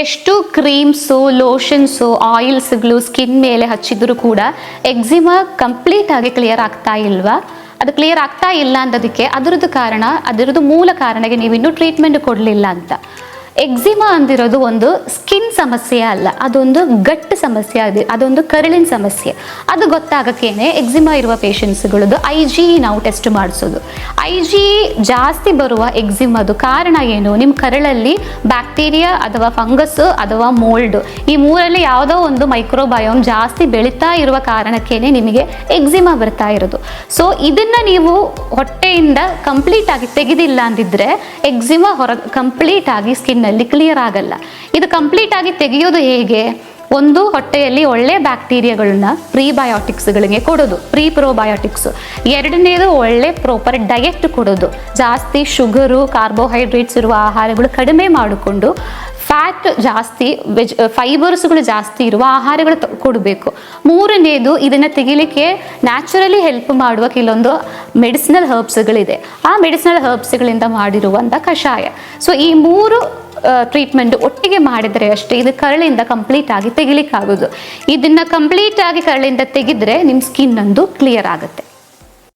ಎಷ್ಟು creams, lotions, ಆಯಿಲ್ಸ್ಗಳು skin ಮೇಲೆ ಹಚ್ಚಿದ್ರು ಕೂಡ ಎಕ್ಸಿಮಾ ಕಂಪ್ಲೀಟ್ ಆಗಿ ಕ್ಲಿಯರ್ ಆಗ್ತಾ ಇಲ್ವಾ? ಅದು ಕ್ಲಿಯರ್ ಆಗ್ತಾ ಇಲ್ಲ ಅನ್ನೋದಕ್ಕೆ ಅದರದ್ದು ಮೂಲ ಕಾರಣಕ್ಕೆ ನೀವು ಇನ್ನೂ ಟ್ರೀಟ್ಮೆಂಟ್ ಕೊಡಲಿಲ್ಲ ಅಂತ. ಎಕ್ಸಿಮಾ ಅಂದಿರೋದು ಒಂದು ಸ್ಕಿನ್ ಸಮಸ್ಯೆ ಅಲ್ಲ, ಅದೊಂದು ಗಟ್ ಸಮಸ್ಯೆ, ಅದೊಂದು ಕರಳಿನ ಸಮಸ್ಯೆ. ಅದು ಗೊತ್ತಾಗಕ್ಕೇನೆ ಎಕ್ಸಿಮಾ ಇರುವ ಪೇಷಂಟ್ಸ್ಗಳದ್ದು IgE ನಾವು ಟೆಸ್ಟ್ ಮಾಡಿಸೋದು. IgE ಜಾಸ್ತಿ ಬರುವ ಎಕ್ಸಿಮಾದು ಕಾರಣ ಏನು? ನಿಮ್ಮ ಕರಳಲ್ಲಿ ಬ್ಯಾಕ್ಟೀರಿಯಾ ಅಥವಾ ಫಂಗಸ್ ಅಥವಾ ಮೋಲ್ಡ್, ಈ ಮೂರಲ್ಲಿ ಯಾವುದೋ ಒಂದು ಮೈಕ್ರೋಬಯೋಮ್ ಜಾಸ್ತಿ ಬೆಳೀತಾ ಇರುವ ಕಾರಣಕ್ಕೇನೆ ನಿಮಗೆ ಎಕ್ಸಿಮಾ ಬರ್ತಾ ಇರೋದು. ಸೊ ಇದನ್ನ ನೀವು ಹೊಟ್ಟೆಯಿಂದ ಕಂಪ್ಲೀಟ್ ಆಗಿ ತೆಗೆದಿಲ್ಲ ಅಂದಿದ್ರೆ ಎಕ್ಸಿಮಾ ಕಂಪ್ಲೀಟ್ ಆಗಿ ಸ್ಕಿನ್ ನಲ್ಲಿ ಕ್ಲಿಯರ್ ಆಗಲ್ಲ. ಇದು ಕಂಪ್ಲೀಟ್ ಆಗಿ ತೆಗೆಯೋದು ಹೇಗೆ? ಒಂದು, ಹೊಟ್ಟೆಯಲ್ಲಿ ಒಳ್ಳೆ ಬ್ಯಾಕ್ಟೀರಿಯಾಗಳನ್ನ ಪ್ರೀಬಯೋಟಿಕ್ಸ್ಗಳಿಗೆ ಕೊಡೋದು, ಪ್ರೋಬಯೋಟಿಕ್ಸ್. ಎರಡನೇದು, ಒಳ್ಳೆ ಪ್ರಾಪರ್ ಡಯಟ್ ಕೊಡೋದು, ಜಾಸ್ತಿ ಶುಗರು, ಕಾರ್ಬೋಹೈಡ್ರೇಟ್ಸ್ ಇರುವ ಆಹಾರಗಳು ಕಡಿಮೆ ಮಾಡಿಕೊಂಡು ಫ್ಯಾಟ್ ಜಾಸ್ತಿ, ಫೈಬರ್ಸ್ಗಳು ಜಾಸ್ತಿ ಇರುವ ಆಹಾರಗಳು ಕೊಡಬೇಕು. ಮೂರನೇದು, ಇದನ್ನು ತೆಗಿಲಿಕ್ಕೆ ನ್ಯಾಚುರಲಿ ಹೆಲ್ಪ್ ಮಾಡುವ ಕೆಲವೊಂದು ಮೆಡಿಸಿನಲ್ ಹರ್ಬ್ಸ್ಗಳಿದೆ, ಆ ಮೆಡಿಸಿನಲ್ ಹರ್ಬ್ಸ್ಗಳಿಂದ ಮಾಡಿರುವಂಥ ಕಷಾಯ. ಸೊ ಈ ಮೂರು ಟ್ರೀಟ್ಮೆಂಟ್ ಒಟ್ಟಿಗೆ ಮಾಡಿದರೆ ಅಷ್ಟೇ ಇದು ಕರಳಿಂದ ಕಂಪ್ಲೀಟ್ ಆಗಿ ತೆಗಿಲಿಕ್ಕಾಗೋದು. ಇದನ್ನು ಕಂಪ್ಲೀಟ್ ಆಗಿ ಕರಳಿಂದ ತೆಗೆದ್ರೆ ನಿಮ್ಮ ಸ್ಕಿನ್ ಒಂದು ಕ್ಲಿಯರ್ ಆಗುತ್ತೆ.